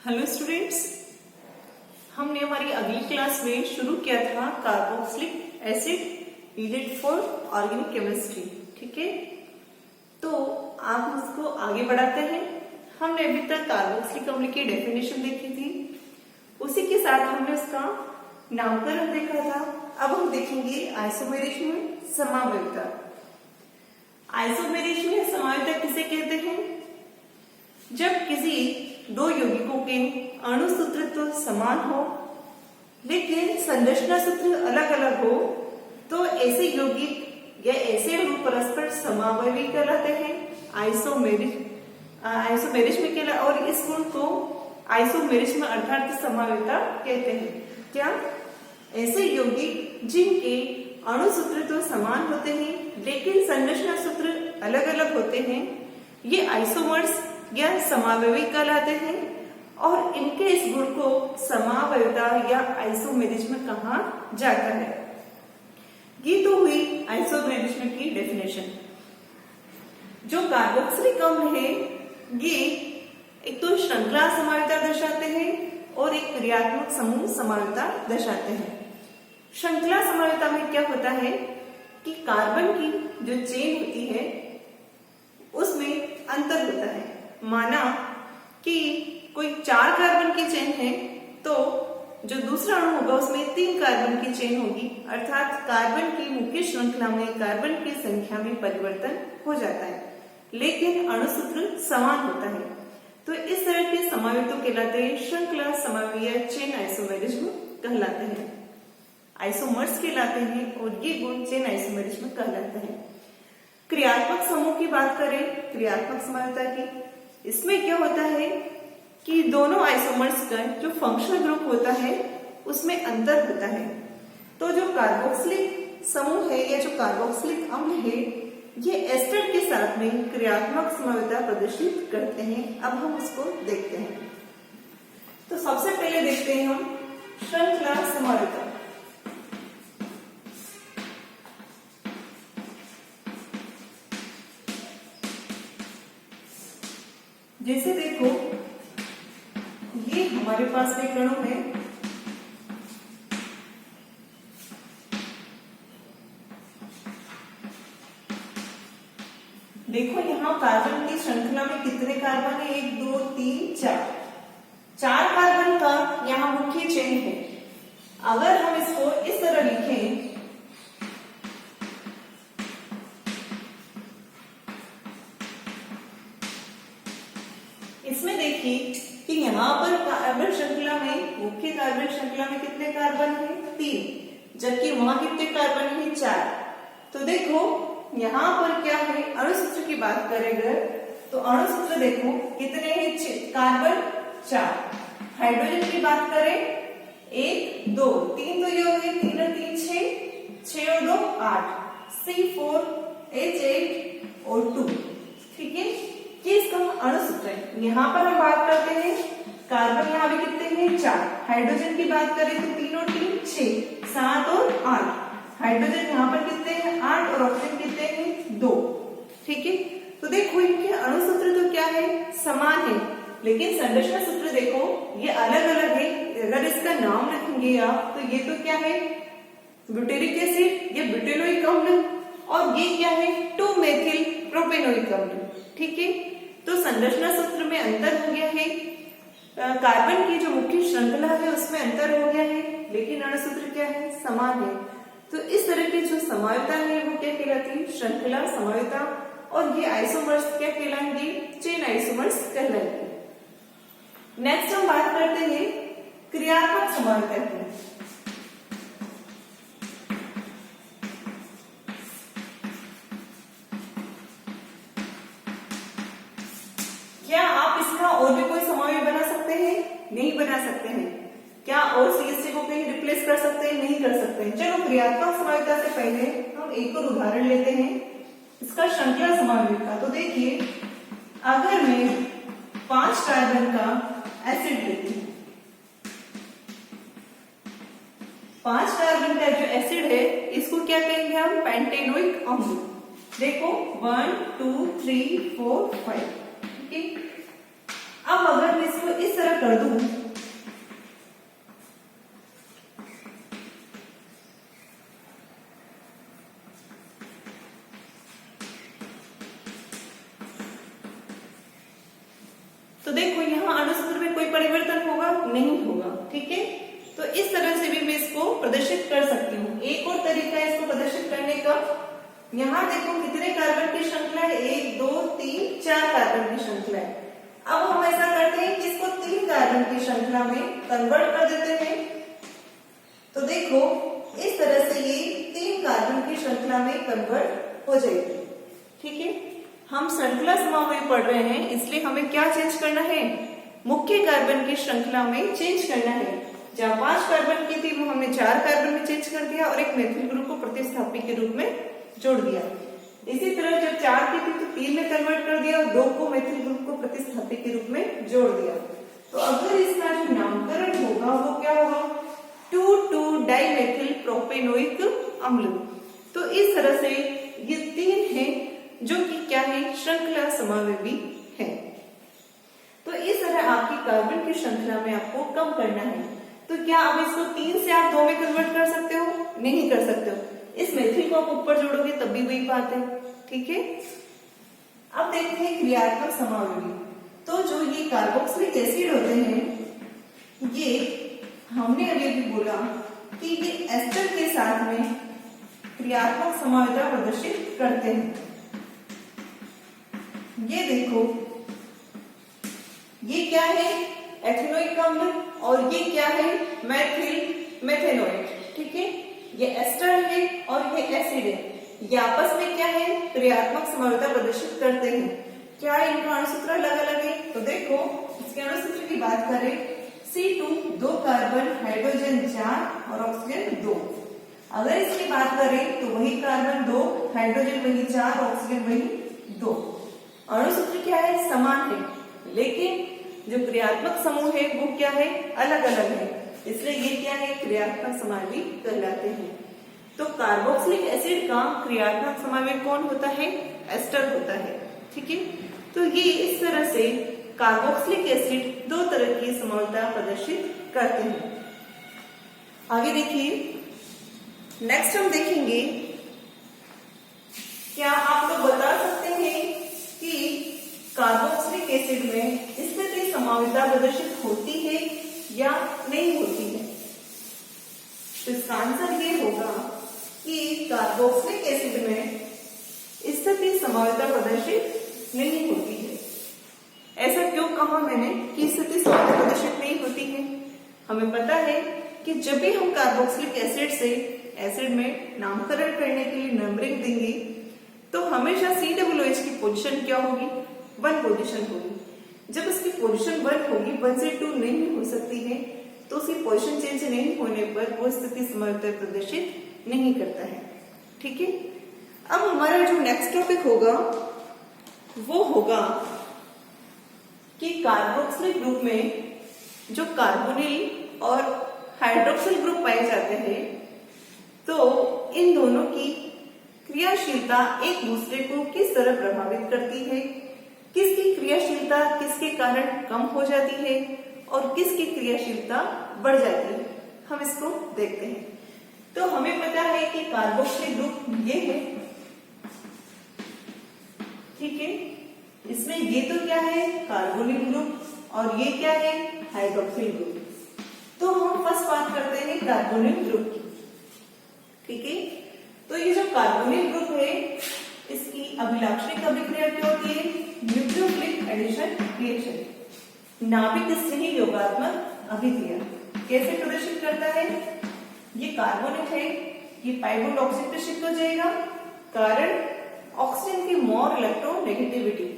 Hello students, हमने हमारी अगली क्लास में शुरू किया था carboxylic acid unit for organic chemistry. ठीक है, तो आप उसको आगे बढ़ाते हैं। हमने अभी तक कार्बोक्सिलिक अम्ल की डेफिनेशन देखी थी, उसी के साथ हमने उसका नामकरण देखा था। अब हम देखेंगे आइसोमेरिज में समावयवता। आइसोमेरिज में समावयवता किसे कहते हैं? जब किसी दो यौगिकों के अणु सूत्र तो समान हो लेकिन संरचना सूत्र अलग अलग हो तो ऐसे यौगिक या ऐसे अणु परस्पर समावयवी कहलाते हैं। आइसोमेरिज में कहला और इस गुण को आइसोमेरिज में अर्थात समावयवता कहते हैं। क्या? ऐसे यौगिक जिनके अणु सूत्र तो समान होते हैं लेकिन संरचना सूत्र अलग अलग होते हैं, ये आइसोमर्स या समावयवी कहलाते हैं और इनके इस गुण को समावयवता या आइसोमेरिज्म कहा जाता है। ये तो हुई आइसोमेरिज्म की डेफिनेशन। जो कार्बोक्सिलिक अम्ल है ये एक तो श्रृंखला समावयवता दर्शाते हैं और एक क्रियात्मक समूह समावयवता दर्शाते हैं। श्रृंखला समावयवता में क्या होता है कि कार्बन की जो चेन होती है उसमें अंतर होता है। माना कि कोई 4 कार्बन की चेन है तो जो दूसरा अणु होगा उसमें 3 कार्बन की चेन होगी, अर्थात कार्बन की मुख्य श्रृंखला में कार्बन की संख्या में परिवर्तन हो जाता है लेकिन अणु सूत्र समान होता है। तो इस तरह के समावयवों कहलाते हैं श्रृंखला समावयवी या चेन आइसोमेरिज्म कहलाते हैं। आइसोमर्स कहलाते हैं और ये गुण चेन आइसोमेरिज्म कहलाते हैं। क्रियात्मक समूह की बात करें, क्रियात्मक समावयवता की, इसमें क्या होता है कि दोनों आइसोमर्स का जो फंक्शनल ग्रुप होता है उसमें अंतर होता है। तो जो कार्बोक्सिलिक समूह है या जो कार्बोक्सिलिक अम्ल है ये एस्टर के साथ में क्रियात्मक समावयवता प्रदर्शित करते हैं। अब हम उसको देखते हैं। तो सबसे पहले देखते हैं हम श्रृंखला समावयवता। जैसे देखो ये हमारे पास एक अणु है, देखो यहाँ कार्बन की श्रृंखला में कितने कार्बन है? 1 2 3 4 कार्बन का यहाँ मुख्य चेन है। अगर हम इसको इस तरह लिखें इसमें देखिए कि यहाँ पर कार्बन श्रृंखला में मुख्य कार्बन श्रृंखला में कितने कार्बन है? 3, जबकि वहां कितने कार्बन है? 4। तो देखो यहाँ पर क्या है, अणु सूत्र की बात करेंगे तो अणु सूत्र देखो कितने हैं? कार्बन 4। हाइड्रोजन की बात करें 1 2 3 तो ये हो गए, 3 और 3 6 और 2 8, C4H8 और 2। ठीक है, ये इसका अणु सूत्र है। यहाँ पर हम बात करते हैं कार्बन यहाँ भी कितने हैं? 4। हाइड्रोजन की बात करें तो 3 और 3 6, 7 और 8। हाइड्रोजन यहाँ पर कितने हैं? 8 और ऑक्सीजन कितने हैं? 2। ठीक है, तो देखो इनके अणु सूत्र तो क्या है? समान है, लेकिन संरचना सूत्र देखो ये अलग अलग है। अगर इसका नाम रखेंगे आप तो ये तो क्या है? ब्यूटेरिक एसिड, ये ब्यूटेनोइक अम्ल, और ये क्या है? 2 मेथिल प्रोपेनोइक अम्ल। ठीक है, तो संरचना सूत्र में अंतर हो गया है, कार्बन की जो मुख्य श्रृंखला है उसमें अंतर हो गया है, लेकिन अणु सूत्र क्या है? समान है। तो इस तरह की जो समावयवता है वो क्या कहलाती है? श्रृंखला समावयवता। और ये आइसोमर्स क्या कहलाएंगे? चेन आइसोमर्स कहलाएंगे। नेक्स्ट हम बात करते हैं क्रियात्मक समावयवता की। क्या आप इसका और भी कोई समावयव बना सकते हैं? नहीं बना सकते हैं। क्या और CH3 को कहीं रिप्लेस कर सकते हैं? नहीं कर सकते हैं। चलो क्रियात्मक समावयवता से पहले हम एक और उदाहरण लेते हैं इसका श्रृंखला समावयव का। तो देखिए अगर मैं 5 कार्बन का एसिड लेती हूं, 5 कार्बन का जो एसिड है इसको क्या कहेंगे हम? पेंटेनोइक अम्ल। देखो 1 2 3 4 5। ठीक है, अब अगर मैं इसको इस इस तरह कर दूं तो देखो यहाँ अणु सूत्र में कोई परिवर्तन होगा नहीं होगा, ठीक है। तो इस तरह से भी मैं इसको प्रदर्शित कर सकती हूँ। एक और तरीका है इसको प्रदर्शित करने का, यहाँ देखो कितने कार्बन की श्रृंखला है, 1 2 3 4 कार्बन की श्रृंखला है। अब हम ऐसा करते हैं कि इसको 3 कार्बन की श्रृंखला में कन्वर्ट कर देते हैं। तो देखो इस तरह से ये 3 कार्बन की श्रृंखला में कन्वर्ट हो जाएगी, ठीक है। हम श्रृंखला समवाय पढ़ रहे हैं, इसलिए हमें क्या चेंज करना है, मुख्य कार्बन की श्रृंखला में चेंज करना है। जहाँ 5 कार्बन की थी वो हमने 4 कार्बन में चेंज कर दिया और एक मेथिल ग्रुप को प्रतिस्थापी के रूप में जोड़ दिया। इसी तरह जब 4 की थी तो 3 में कन्वर्ट कर दिया और 2 को मेथिल ग्रुप को प्रतिस्थापी के रूप में जोड़ दिया। तो अगर इसका जो नामकरण होगा वो क्या होगा, 2,2-डाइमेथिल प्रोपेनोइक अम्ल। तो इस तरह से ये 3 हैं जो कि क्या है, श्रृंखला समावेवी है। तो इस तरह आपकी कार्बन की श्रृंखला में आपको कम करना है। तो क्या अब इसको 3 से आप 2 में कन्वर्ट कर सकते हो, नहीं कर सकते हो। इस मेथिल को आप ऊपर जोड़ोगे तब भी वही बात है, ठीक है। अब देखते हैं क्रियात्मक समावेवी। तो जो ये कार्बोक्सिलिक एसिड होते हैं, ये हमने अभी भी बोला कि ये एस्टर के साथ में क्रियात्मक समावेशिता प्रदर्शित करते हैं। ये देखो ये क्या है, एथेनोइक अम्ल, और ये क्या है, मेथिल मेथेनोइट, ठीक है। ये एस्टर है और ये एसिड है, ये आपस में क्या है, क्रियात्मक समावेशिता प्रदर्शित करते हैं। क्या इनका अणुसूत्र अलग अलग है, तो देखो इसके अणुसूत्र की बात करें, C2 2 कार्बन, हाइड्रोजन 4 और ऑक्सीजन 2। अगर इसकी बात करें तो वही कार्बन 2, हाइड्रोजन वही 4, ऑक्सीजन वही 2। अणुसूत्र क्या है, समान है, लेकिन जो क्रियात्मक समूह है वो क्या है, अलग अलग है, इसलिए ये क्या है, क्रियात्मक समावेशी कहलाते हैं। तो कार्बोक्सिलिक एसिड का क्रियात्मक समावेशी कौन होता है, एस्टर होता है, ठीक है। तो ये इस तरह से कार्बोक्सिलिक एसिड 2 तरह की समावेशिता प्रदर्शित करते हैं। आगे देखिए, नेक्स्ट हम देखेंगे, क्या आप लोग बता सकते हैं कि कार्बोक्सिलिक एसिड में स्थिति समावेशिता प्रदर्शित होती है या नहीं होती है। तो इसका आंसर ये होगा कि कार्बोक्सिलिक एसिड में स्थिति समावेशिता प्रदर्शित नहीं होती है। ऐसा क्यों कहा मैंने कि स्थिति समावेशिता प्रदर्शित नहीं होती है। हमें पता है कि जब भी हम कार्बोक्सिलिक एसिड से एसिड में नामकरण करने के लिए नंबरिंग देंगे तो हमेशा COOH की पोजीशन क्या होगी, 1 पोजीशन होगी। जब उसकी पोजीशन 1 होगी, 1 से 2 नहीं हो सकती है, तो उसकी पोजीशन चेंज नहीं होने पर वो स्थिति समावेशिता प्रदर्शित नहीं करता है, ठीक है। अब हमारा जो नेक्स्ट टॉपिक होगा वो होगा कि कार्बोक्सिलिक ग्रुप में जो कार्बोनिल और हाइड्रोक्सिल ग्रुप पाए जाते हैं, तो इन दोनों की क्रियाशीलता एक दूसरे को किस तरह प्रभावित करती है, किसकी क्रियाशीलता किसके कारण कम हो जाती है और किसकी क्रियाशीलता बढ़ जाती है, हम इसको देखते हैं। तो हमें पता है कि कार्बोक्सिलिक ग्रुप ये है, ठीक है। इसमें ये तो क्या है, कार्बोनिल ग्रुप, और ये क्या है, हाइड्रोक्सिल ग्रुप। तो हम फर्स्ट बात करते हैं कार्बोनिल ग्रुप की, ठीक है। तो ये जो कार्बोनिल ग्रुप है, इसकी अभिलाक्षणिक अभिक्रिया क्या होती है, न्यूक्लियोफिलिक एडिशन रिएक्शन, नाभिक स्नेही योगात्मक अभिक्रिया। कैसे प्रदर्शित करता है, ये कार्बोनेट है, ये पाइवोट ऑक्सीजन पे शिफ्ट हो जाएगा, कारण ऑक्सीजन की मोर इलेक्ट्रोनेगेटिविटी,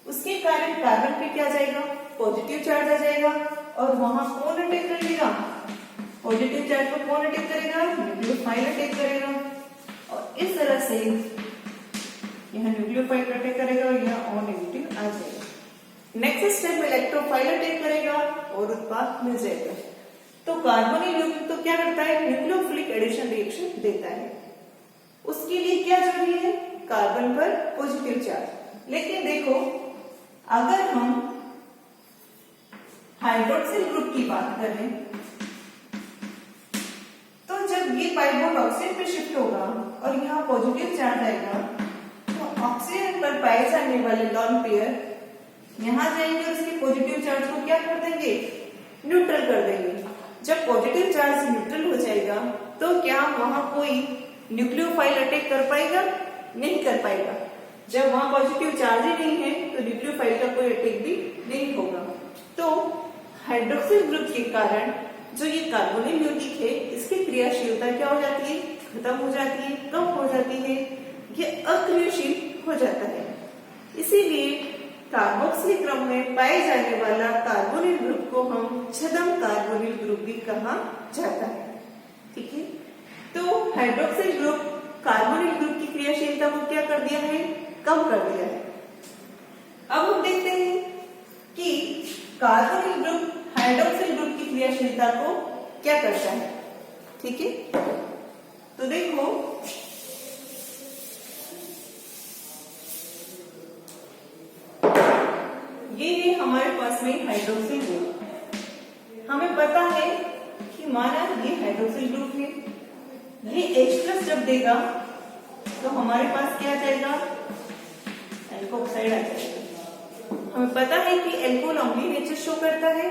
उसके कारण कार्बन पे क्या जाएगा, पॉजिटिव चार्ज आ जाएगा, और वहां कौन अटैक कर लेगा, पॉजिटिव चार्ज को कौन अटैक करेगा, न्यूक्लियोफाइल अटैक करेगा, और इस तरह से यहाँ न्यूक्लियोफाइल अटैक करेगा और यहाँ O नेगेटिव आ जाएगा। नेक्स्ट स्टेप में इलेक्ट्रोफाइल अटैक करेगा और उत्पाद मिल जाएगा। तो कार्बोनिल यौगिक तो क्या करता है, न्यूक्लियोफिलिक एडिशन रिएक्शन देता है। उसके लिए क्या जरूरी है, कार्बन पर पॉजिटिव चार्ज। लेकिन देखो, अगर हम हाइड्रोक्सिल ग्रुप की बात करें तो जब ये पाई बॉन्ड ऑक्सीजन पे शिफ्ट होगा और यहाँ पॉजिटिव चार्ज आएगा तो ऑक्सीजन पर पाए जाने वाले लोन पेयर यहाँ जाएंगे और इसके पॉजिटिव चार्ज को क्या कर देंगे, न्यूट्रल कर देंगे। जब पॉजिटिव चार्ज न्यूट्रल हो जाएगा तो क्या वहां कोई न्यूक्लियोफाइल अटैक कर पाएगा, नहीं कर पाएगा। जब वहां पॉजिटिव चार्ज ही नहीं है तो न्यूक्लियोफाइल का कोई अटैक भी नहीं होगा। तो हाइड्रोक्सिल ग्रुप के कारण जो ये कार्बोनिल यौगिक है इसकी क्रियाशीलता क्या हो जाती है, खत्म हो जाती है, कम हो जाती है, ये अक्रियाशील हो जाता है। इसीलिए कार्बोक्सिलिक क्रम में पाए जाने वाला कार्बोनिल ग्रुप को हम छद्म कार्बोनिल ग्रुप भी कहा जाता है। ठीक है, तो हाइड्रोक्सिल ग्रुप कार्बोनिल ग्रुप की क्रियाशीलता को क्या कर दिया है, कम कर दिया है। अब हम देखते हैं कि कार्बोनिल ग्रुप हाइड्रोक्सिल ग्रुप की क्रियाशीलता को क्या करता है। ठीक है, तो देखो ये है हमारे पास में हाइड्रोक्सिल ग्रुप। हमें पता है कि माना ये हाइड्रोक्सिल ग्रुप है, ये H+ जब देगा तो हमारे पास क्या आ जाएगा, एल्कोक्साइड आ जाएगा। हमें पता है कि एल्कोहल अम्लीय नेचर शो करता है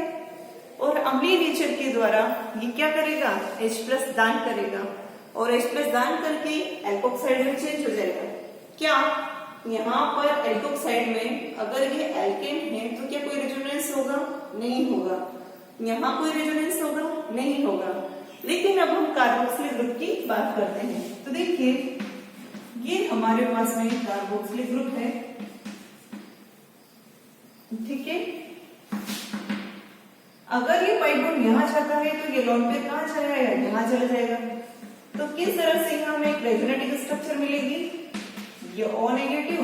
और अम्लीय नेचर के द्वारा ये क्या करेगा, H+ दान करेगा और H+ दान करके एल्कोक्साइड में चेंज हो जाएगा। क्या यहाँ पर एल्कोक्साइड में अगर ये एल्केन है तो क्या कोई रेजोनेंस होगा, नहीं होगा। यहाँ कोई रेजोनेंस होगा, नहीं होगा। लेकिन अब हम कार्बोक्सिलिक ग्रुप की बात करते हैं। तो देखिए ये हमारे पास में कार्बोक्सिलिक ग्रुप है। ठीक है, अगर ये पाई बॉन्ड यहाँ जाता है तो ये लोन पेयर कहाँ चला जाएगा, यहाँ चला जाएगा। तो किस तरह से हमें एक रेजोनेटिव स्ट्रक्चर मिलेगी, ये O नेगेटिव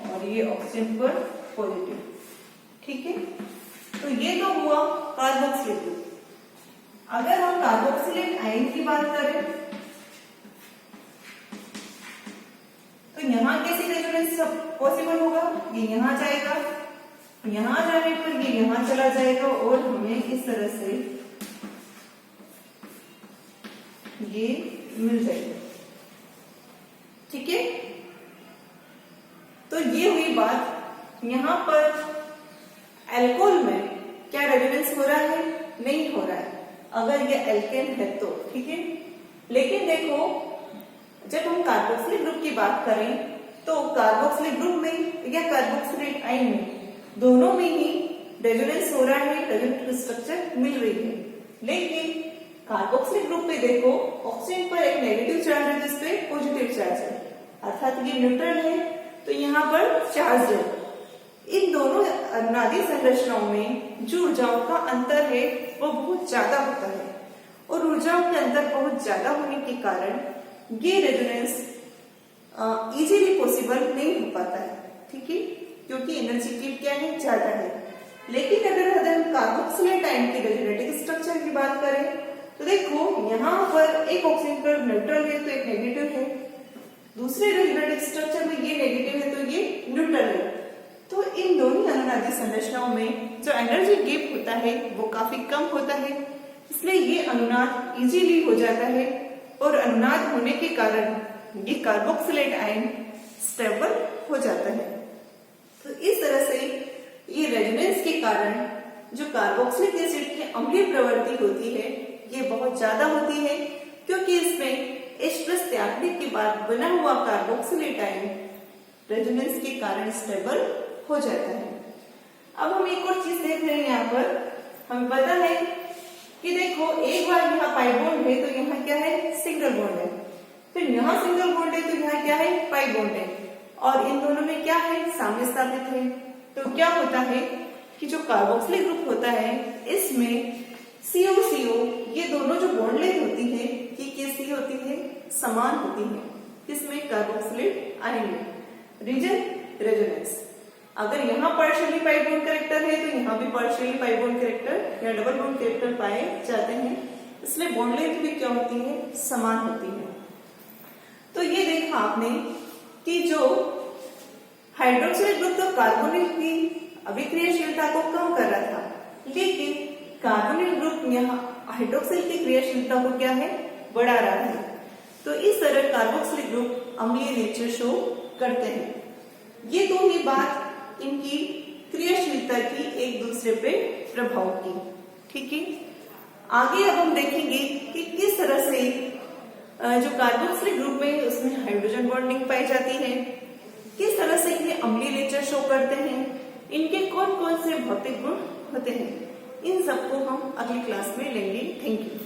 और ये ऑक्सीजन पर पॉजिटिव। ठीक है, तो ये तो हुआ कार्बोक्सिलिक ग्रुप। अगर हम कार्बोक्सिलेट आयन की बात करें तो यहाँ कैसी रेजोनेंस पॉसिबल होगा, ये यहाँ जाएगा, यहाँ जाने पर ये यहाँ चला जाएगा और हमें इस तरह से ये मिल जाएगा। ठीक है, तो ये हुई बात। यहाँ पर अल्कोहल में क्या रेजोनेंस हो रहा है, नहीं हो रहा है अगर ये एल्केन है तो। ठीक है, लेकिन देखो जब हम कार्बोक्सिलिक ग्रुप की बात करें तो कार्बोक्सिलिक ग्रुप में या कार्बोक्सिलेट आयन में दोनों में ही रेजोनेंस हो रहा है, रेजोनेटिव स्ट्रक्चर मिल रही है। लेकिन कार्बोक्सिलिक ग्रुप में देखो ऑक्सीजन पर एक नेगेटिव चार्ज है, जिस पे पॉजिटिव चार्ज है, अर्थात ये न्यूट्रल है, तो यहाँ पर चार्ज है। इन दोनों अनुनादी संरचनाओं में जो ऊर्जाओं का अंतर है वो बहुत ज्यादा होता है और ऊर्जाओं के अंतर बहुत ज्यादा होने के कारण ये रेजोनेंस इजीली पॉसिबल नहीं हो पाता है। ठीक है, क्योंकि एनर्जी की क्या है, ज्यादा है। लेकिन अगर हम कार्बोक्सिलेट आयन की रेजोनेटिव स्ट्रक्चर की बात करें तो देखो यहाँ पर एक ऑक्सीजन पर न्यूट्रल है तो एक नेगेटिव है, दूसरे रेजोनेटिव स्ट्रक्चर में ये नेगेटिव है तो ये न्यूट्रल है। तो इन दोनों अनुनादी संरचनाओं में जो एनर्जी गैप होता है वो काफी कम होता है, इसलिए ये अनुनाद इजीली हो जाता है और अनुनाद होने के कारण ये कार्बोक्सिलेट आयन स्टेबल हो जाता है। तो इस तरह से ये रेजोनेंस के कारण जो कार्बोक्सिलिक एसिड की अम्लीय प्रवृत्ति होती है ये बहुत ज्यादा होती है, क्योंकि इसमें H+ त्यागने के बाद बना हुआ कार्बोक्सिलेट आयन रेजोनेंस के कारण स्टेबल हो जाता है। अब हम एक और चीज देख रहे हैं, यहाँ पर हमें पता है कि देखो एक बार यहाँ पाई बॉन्ड है तो यहाँ क्या है, सिंगल बॉन्ड है, फिर यहाँ सिंगल बॉन्ड है तो यहाँ क्या है, पाई बॉन्ड है, और इन दोनों में क्या है, साम्य स्थापित है। तो क्या होता है कि जो कार्बोक्सिलिक ग्रुप होता है इसमें CO ये दोनों जो बॉन्ड लेंथ होती है ये कैसी होती है, समान होती है। इसमें कार्बोक्सिलेट आयन में रीजन रेजोनेंस, अगर यहाँ पार्शियली पाई बॉन्ड कैरेक्टर है तो यहाँ भी पार्शियली पाई बॉन्ड कैरेक्टर या डबल बॉन्ड कैरेक्टर पाए जाते हैं, इसलिए बॉन्ड लेंथ भी क्या होती है, समान होती है। तो ये देखा आपने कि जो हाइड्रोक्सिलिक ग्रुप तो कार्बोनिल की अभिक्रियाशीलता को कम कर रहा था, लेकिन कार्बोनिल ग्रुप यहाँ हाइड्रोक्सिल की क्रियाशीलता को क्या है, बढ़ा रहा है। तो इस तरह कार्बोक्सिलिक ग्रुप अम्लीय नेचर शो करते हैं। ये तो ही बात इनकी क्रियाशीलता की एक दूसरे पे प्रभाव की, ठीक है। आगे अब हम देखेंगे कि किस तरह से जो कार्बोक्सिलिक ग्रुप में उसमें हाइड्रोजन बॉन्डिंग पाई जाती है, किस तरह से ये अम्लीय नेचर शो करते हैं, इनके कौन कौन से भौतिक गुण होते हैं, इन सबको हम अगली क्लास में लेंगे। Thank you.